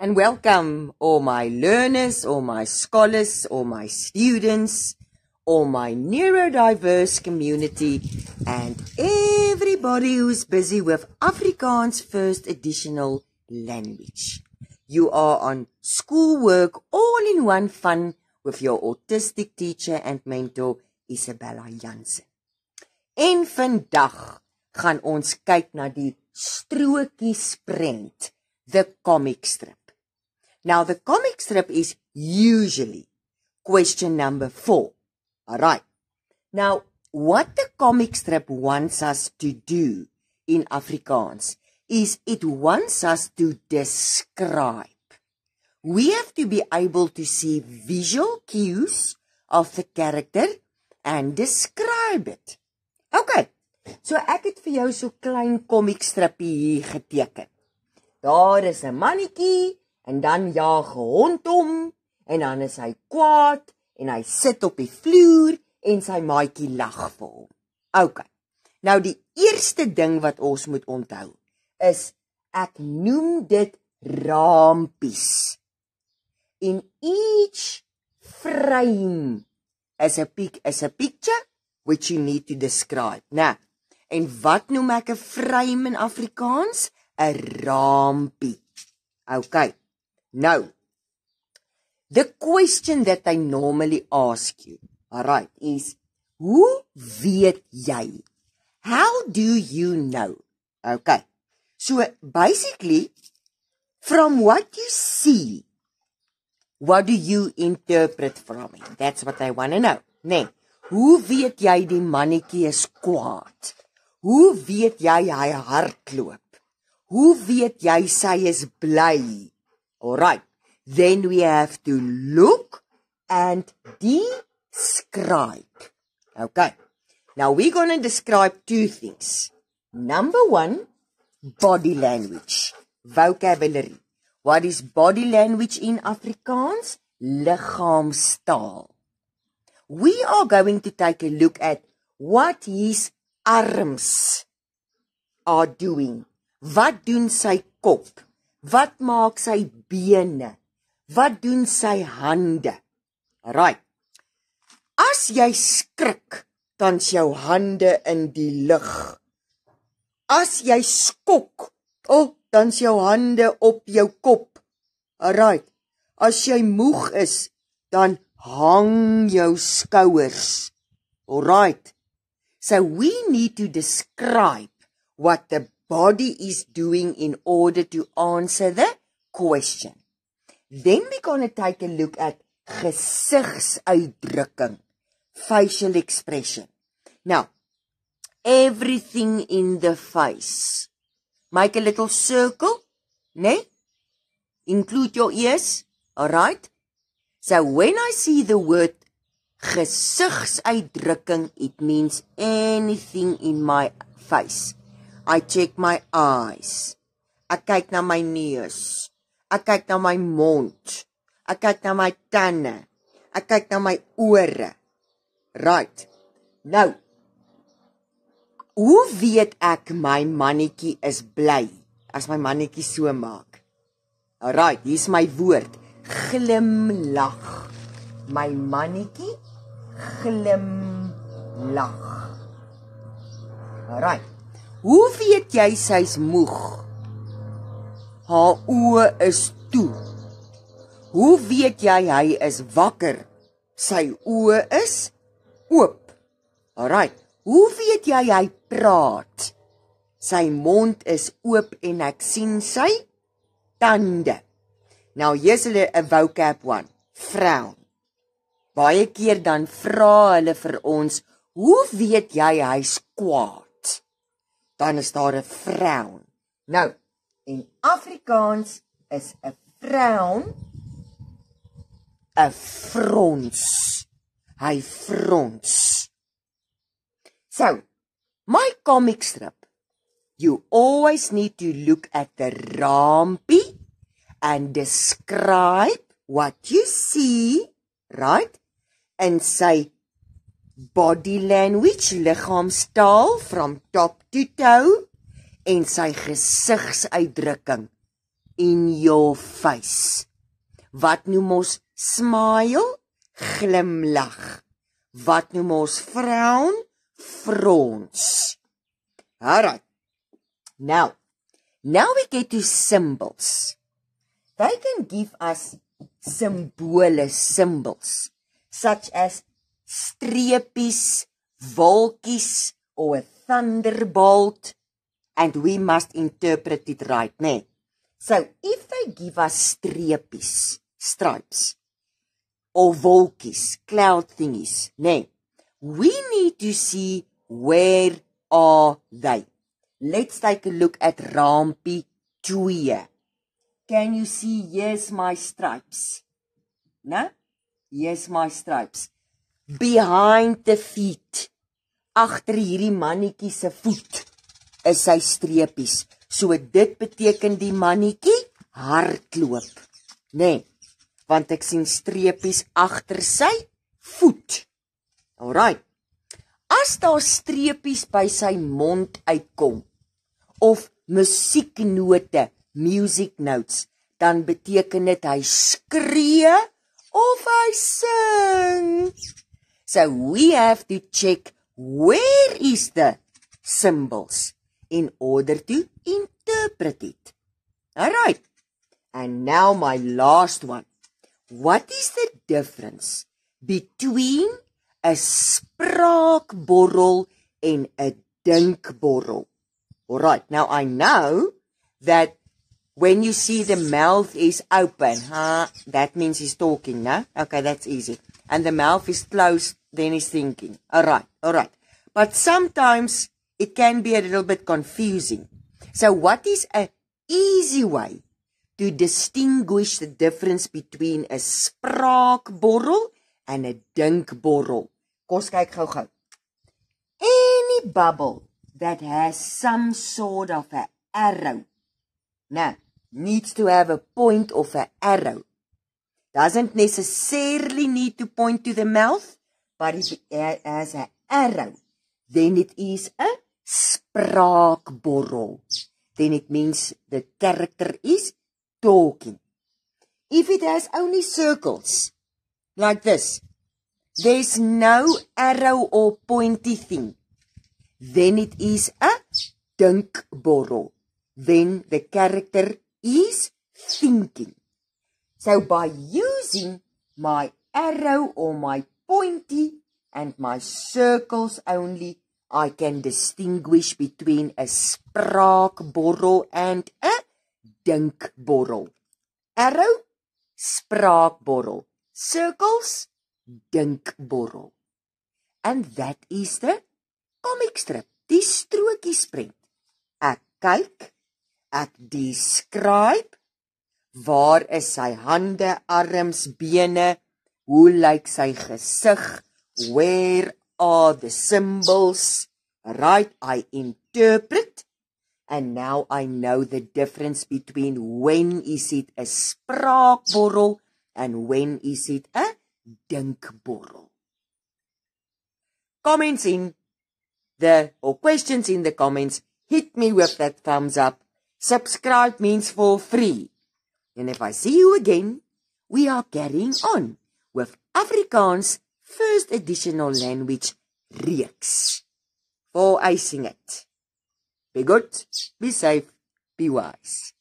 And welcome all my learners, all my scholars, all my students, all my neurodiverse community, and everybody who's busy with Afrikaans First Additional Language. You are on schoolwork all in one fun with your autistic teacher and mentor, Isabella Jansen. En vandag gaan ons kyk na die strokiesprent, the comic strip. Now, the comic strip is usually question number 4. All right. Now, what the comic strip wants us to do in Afrikaans is it wants us to describe. We have to be able to see visual cues of the character and describe it. Okay, so ek het vir jou so klein comic strippie hier geteken. Daar is 'n mannetjie en dan jaag 'n hond hom en dan is hy kwaad en hy sit op die vloer en sy maatjie lag vir hom. Okay, nou die eerste ding wat ons moet onthou is ek noem dit raampies. In each frame is a picture which you need to describe. Nou, en wat noem ek 'n frame in Afrikaans? 'n Raampie. Okay. Now, the question that I normally ask you, alright, is, hoe weet jy? How do you know? Okay. So, basically, from what you see, what do you interpret from it? That's what I want to know. Nee, hoe weet jy die mannetjie is kwaad? Hoe weet jy hy hardloop? Hoe weet jy sy is bly? Alright, then we have to look and describe. Okay, now we're going to describe two things. Number 1, body language, vocabulary. What is body language in Afrikaans? Liggaamstaal. We are going to take a look at what his arms are doing. Wat doen sy kop? Wat maak sy bene? Wat doen sy hande? Right. As jy skrik, dan is jou hande in die lug. As jy skok, dan is jou hande op jou kop. Right. As jy moeg is, dan hang jou skouers. Alright. So we need to describe what the body is doing in order to answer the question. Then we're going to take a look at gesigsuitdrukking, facial expression. Now, everything in the face. Make a little circle, né? Include your ears, alright? So when I see the word gesigsuitdrukking, it means anything in my face. I check my eyes. Ek kyk na my neus. Ek kyk na my mond. Ek kyk na my tande. Ek kyk na my ore. Right. Nou, hoe weet ek my mannetjie is bly as my mannetjie so maak? Alright, hier's my woord. Glimlag. My mannetjie glimlag. Alright. Hoe weet jy sy's moeg? Haar oë is toe. Hoe weet jy hy is wakker? Sy oë is oop. Alright. Hoe weet jy hy praat? Sy mond is oop en ek sien sy tande. Nou here's 'n vocab one. Frown. Baie keer dan vra hulle vir ons, hoe weet jy hy's kwaad? Dan is daar 'n frown. Nou, in Afrikaans is 'n frown 'n frons. Hy frons. So, my comic strip, you always need to look at the raampie and describe what you see, right? And say body language, liggaamstaal from top to toe en sy gesigsuitdrukking. in your face. Wat noem ons smile? Glimlag. Wat noem ons frown? Frons. Alright. Now we get to symbols. They can give us symbols, such as streepies, wolkies, or a thunderbolt, and we must interpret it right, né? So, if they give us streepies, stripes, or wolkies, cloud thingies, né? We need to see where are they. Let's take a look at Rampie 2. Can you see, here's my stripes? No? Here's my stripes. Behind the feet. Agter hierdie mannetjie se voet is sy streepies. So dit beteken die mannetjie hardloop. Nee, want ek sien streepies agter sy voet. Alright. As daar streepies by sy mond uitkom, of musieknote, music notes, dan beteken dit hy skree of hy sing. So we have to check where is the symbols in order to interpret it. Alright. And now my last one. What is the difference between a spraakborrel and a dinkborrel? Alright, now I know that when you see the mouth is open, that means he's talking, no? Okay, that's easy. And the mouth is closed, then he's thinking. Alright. But sometimes it can be a little bit confusing. So what is an easy way to distinguish the difference between a spraakborrel and a dinkborrel? Kom ons kyk gou. Any bubble that has some sort of an arrow, now, needs to have a point of an arrow. Doesn't necessarily need to point to the mouth, but if it has an arrow, then it is a spraakborrel. Then it means the character is talking. If it has only circles, like this, there's no arrow or pointy thing, then it is a dinkborrel. Then the character is thinking. So by using my arrow or my pointy and my circles only, I can distinguish between a spraakborrel and a dinkborrel. Arrow, spraakborrel. Circles, dinkborrel. And that is the comic strip, die strokiesprent. Ek kyk, ek describe, waar is sy hande, arms, bene, hoe lyk sy gesig, where are the symbols, right, I interpret, and now I know the difference between when is it a spraakborrel and when is it a dinkborrel. Comments in or questions in the comments, hit me with that thumbs up. Subscribe means for free. And if I see you again, we are carrying on with Afrikaans first additional language, Reeks. For I sing it. Be good, be safe, be wise.